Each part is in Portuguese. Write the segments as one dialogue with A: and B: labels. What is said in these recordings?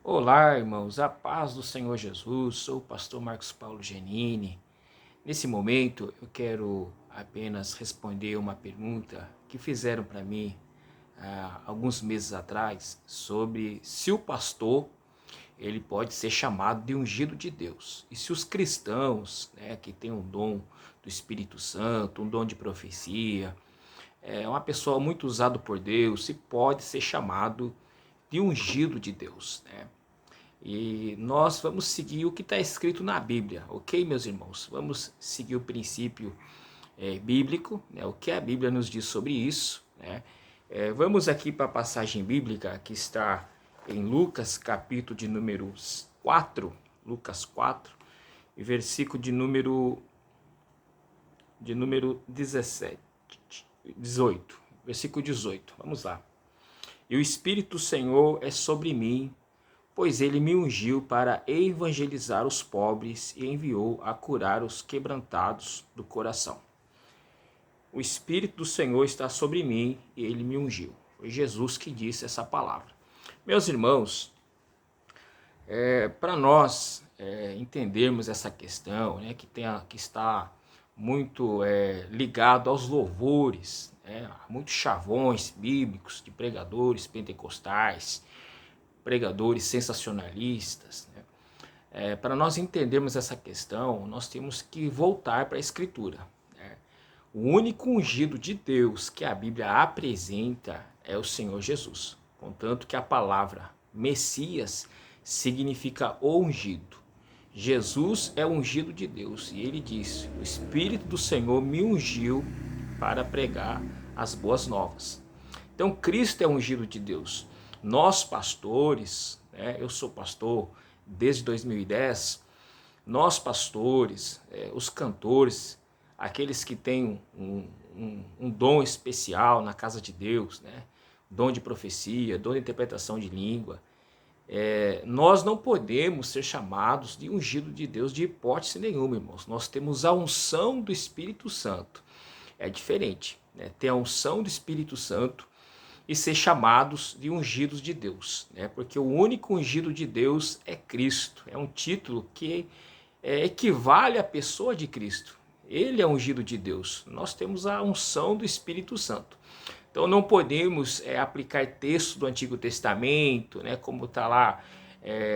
A: Olá, irmãos, a paz do Senhor Jesus. Sou o pastor Marcos Paulo Genini. Nesse momento, eu quero apenas responder uma pergunta que fizeram para mim alguns meses atrás sobre se o pastor ele pode ser chamado de ungido de Deus. E se os cristãos, né, que têm um dom do Espírito Santo, um dom de profecia, é uma pessoa muito usada por Deus, se pode ser chamado de ungido de Deus, né? E nós vamos seguir o que está escrito na Bíblia, ok, meus irmãos? Vamos seguir o princípio bíblico, né? O que a Bíblia nos diz sobre isso, né? Vamos aqui para a passagem bíblica que está em Lucas, capítulo de número 4, Lucas 4, e versículo de número 17, 18, versículo 18, vamos lá. E o Espírito do Senhor é sobre mim, pois ele me ungiu para evangelizar os pobres e enviou a curar os quebrantados do coração. O Espírito do Senhor está sobre mim e ele me ungiu. Foi Jesus que disse essa palavra. Meus irmãos, para nós entendermos essa questão, né, que está muito ligado aos louvores, né, muitos chavões bíblicos de pregadores pentecostais, pregadores sensacionalistas, né? Para nós entendermos essa questão, nós temos que voltar para a Escritura, né? O único ungido de Deus que a Bíblia apresenta é o Senhor Jesus. Contanto que a palavra Messias significa o ungido. Jesus é o ungido de Deus e ele disse: o Espírito do Senhor me ungiu para pregar as boas novas. Então Cristo é ungido de Deus. Nós pastores, né, eu sou pastor desde 2010, nós pastores, os cantores, aqueles que têm um dom especial na casa de Deus, né, dom de profecia, dom de interpretação de língua, nós não podemos ser chamados de ungido de Deus de hipótese nenhuma, irmãos. Nós temos a unção do Espírito Santo. É diferente, né? Ter a unção do Espírito Santo e ser chamados de ungidos de Deus, né? Porque o único ungido de Deus é Cristo. É um título que equivale à pessoa de Cristo. Ele é ungido de Deus. Nós temos a unção do Espírito Santo. Então não podemos aplicar texto do Antigo Testamento, né, como está lá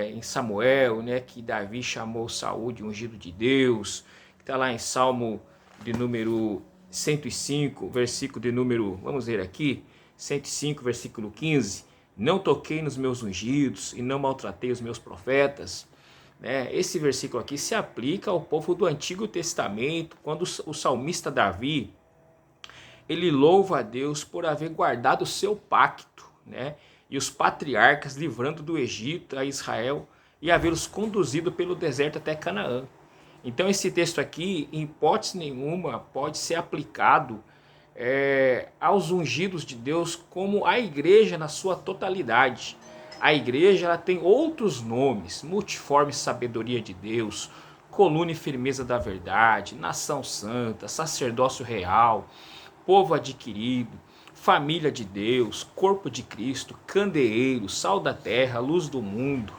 A: em Samuel, né, que Davi chamou Saul de ungido de Deus, que está lá em Salmo de número 105, versículo de número, vamos ver aqui, 105, versículo 15, não toquei nos meus ungidos e não maltratei os meus profetas. Esse versículo aqui se aplica ao povo do Antigo Testamento, quando o salmista Davi, ele louva a Deus por haver guardado o seu pacto, né? E os patriarcas livrando do Egito a Israel e havê-los conduzido pelo deserto até Canaã. Então esse texto aqui, em hipótese nenhuma, pode ser aplicado aos ungidos de Deus como a igreja na sua totalidade. A igreja ela tem outros nomes: multiforme sabedoria de Deus, coluna e firmeza da verdade, nação santa, sacerdócio real, povo adquirido, família de Deus, corpo de Cristo, candeeiro, sal da terra, luz do mundo.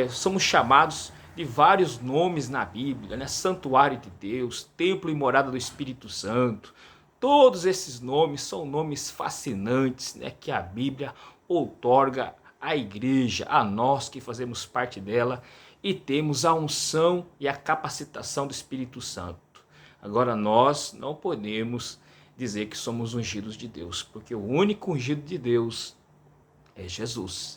A: Somos chamados de vários nomes na Bíblia, né? Santuário de Deus, templo e morada do Espírito Santo. Todos esses nomes são nomes fascinantes, né, que a Bíblia outorga à igreja, a nós que fazemos parte dela e temos a unção e a capacitação do Espírito Santo. Agora nós não podemos dizer que somos ungidos de Deus, porque o único ungido de Deus é Jesus.